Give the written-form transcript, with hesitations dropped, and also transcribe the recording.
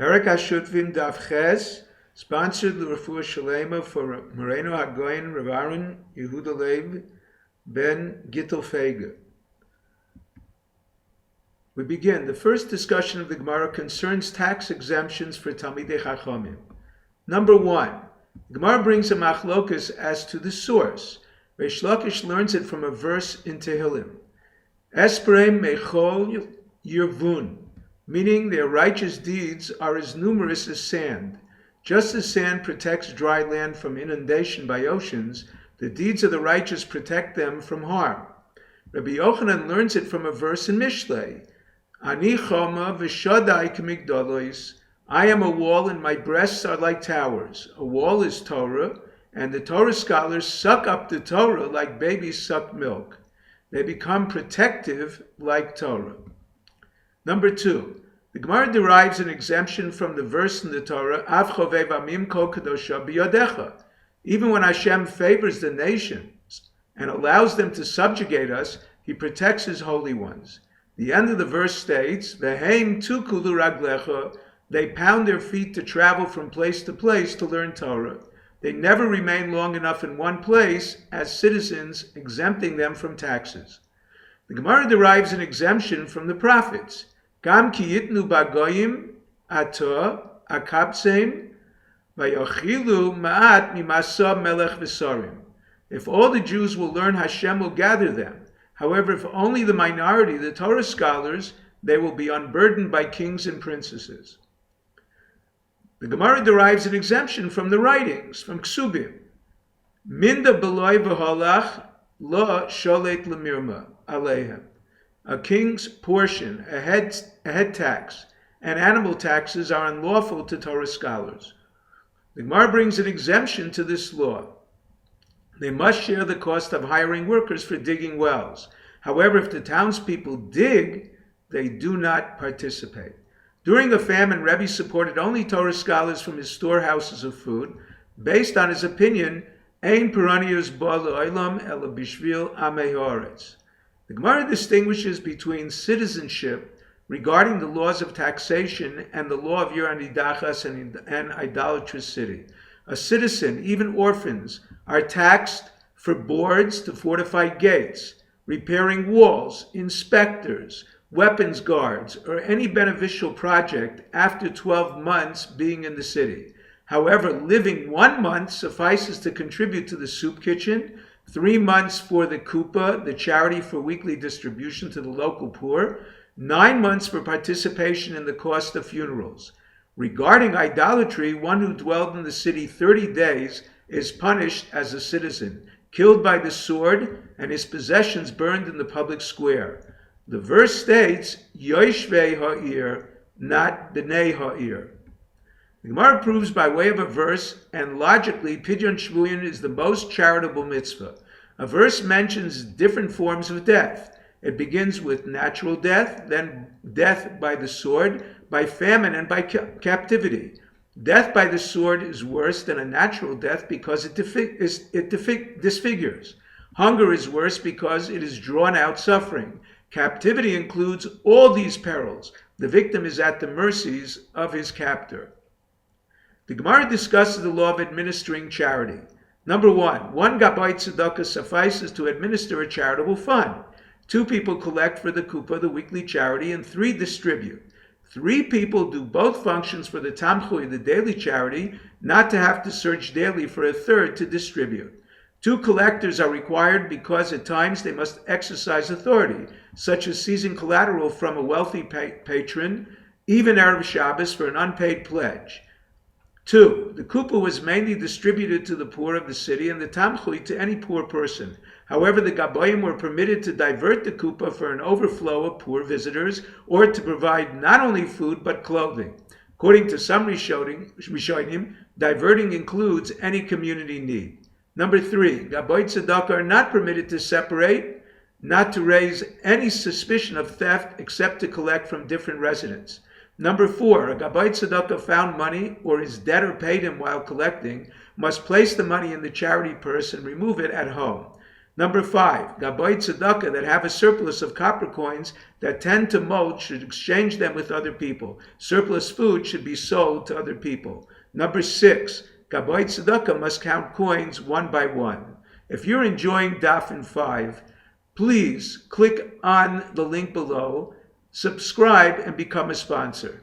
Perek HaShutfin Daf Ches, sponsored L'Refuah Shalema for Moreno HaGoyen Rav Aaron Yehuda Leib Ben Gittel Feiger. We begin. The first discussion of the Gemara concerns tax exemptions for Talmidei Chachamim. Number one, the Gemara brings a machlokas as to the source. Reish Lakish learns it from a verse in Tehillim. Esprem mechol yirvun, meaning their righteous deeds are as numerous as sand. Just as sand protects dry land from inundation by oceans, the deeds of the righteous protect them from harm. Rabbi Yochanan learns it from a verse in Mishlei. Ani choma v'shadai k'migdalos. I am a wall and my breasts are like towers. A wall is Torah, and the Torah scholars suck up the Torah like babies suck milk. They become protective like Torah. Number two, the Gemara derives an exemption from the verse in the Torah, Av chovev amim kol kadosha biyodecha. Even when Hashem favors the nations and allows them to subjugate us, He protects His holy ones. The end of the verse states, V'heim tukulu raglecha. They pound their feet to travel from place to place to learn Torah. They never remain long enough in one place as citizens, exempting them from taxes. The Gemara derives an exemption from the prophets. Gam ki yitnu bagoyim ato akabseim vayochilu ma'at mimasa melech v'sarim. If all the Jews will learn, Hashem will gather them. However, if only the minority, the Torah scholars, they will be unburdened by kings and princesses. The Gemara derives an exemption from the writings, from Ksubim. Minda beloy v'holach lo sholet lemirma aleihem. A king's portion, a head tax, and animal taxes are unlawful to Torah scholars. The Gemara brings an exemption to this law. They must share the cost of hiring workers for digging wells. However, if the townspeople dig, they do not participate. During a famine, Rebbe supported only Torah scholars from his storehouses of food, based on his opinion, Ein Piranius ba le'olam ela bishvil amei haaretz. The Gemara distinguishes between citizenship regarding the laws of taxation and the law of Yer Anidachas and idolatrous city. A citizen, even orphans, are taxed for boards to fortify gates, repairing walls, inspectors, weapons guards, or any beneficial project after 12 months being in the city. However, living 1 month suffices to contribute to the soup kitchen, 3 months for the kupa, the charity for weekly distribution to the local poor, 9 months for participation in the cost of funerals. Regarding idolatry, one who dwelled in the city 30 days is punished as a citizen, killed by the sword, and his possessions burned in the public square. The verse states, Yoshvei ha'ir, not B'nei ha'ir. The Gemara proves by way of a verse, and logically, Pidyon Shvuyin is the most charitable mitzvah. A verse mentions different forms of death. It begins with natural death, then death by the sword, by famine, and by captivity. Death by the sword is worse than a natural death because it disfigures. Hunger is worse because it is drawn out suffering. Captivity includes all these perils. The victim is at the mercies of his captor. The Gemara discusses the law of administering charity. Number one gabbai tzedakah suffices to administer a charitable fund. 2 people collect for the kupa, the weekly charity, and 3 distribute. 3 people do both functions for the tamchui, the daily charity, not to have to search daily for a 3rd to distribute. 2 collectors are required because at times they must exercise authority, such as seizing collateral from a wealthy patron, even Erev Shabbos for an unpaid pledge. 2, the kupa was mainly distributed to the poor of the city and the tamchui to any poor person. However, the gabayim were permitted to divert the kupa for an overflow of poor visitors or to provide not only food but clothing. According to some Rishonim, diverting includes any community need. Number 3, gabbai tzedakah are not permitted to separate, not to raise any suspicion of theft except to collect from different residents. Number 4, a gabbai tzedakah found money or his debtor paid him while collecting must place the money in the charity purse and remove it at home. Number 5, Gaboy Tzedakah that have a surplus of copper coins that tend to mold should exchange them with other people. Surplus food should be sold to other people. Number 6, Gaboy Tzedakah must count coins one by one. If you're enjoying Daf in 5, please click on the link below, subscribe, and become a sponsor.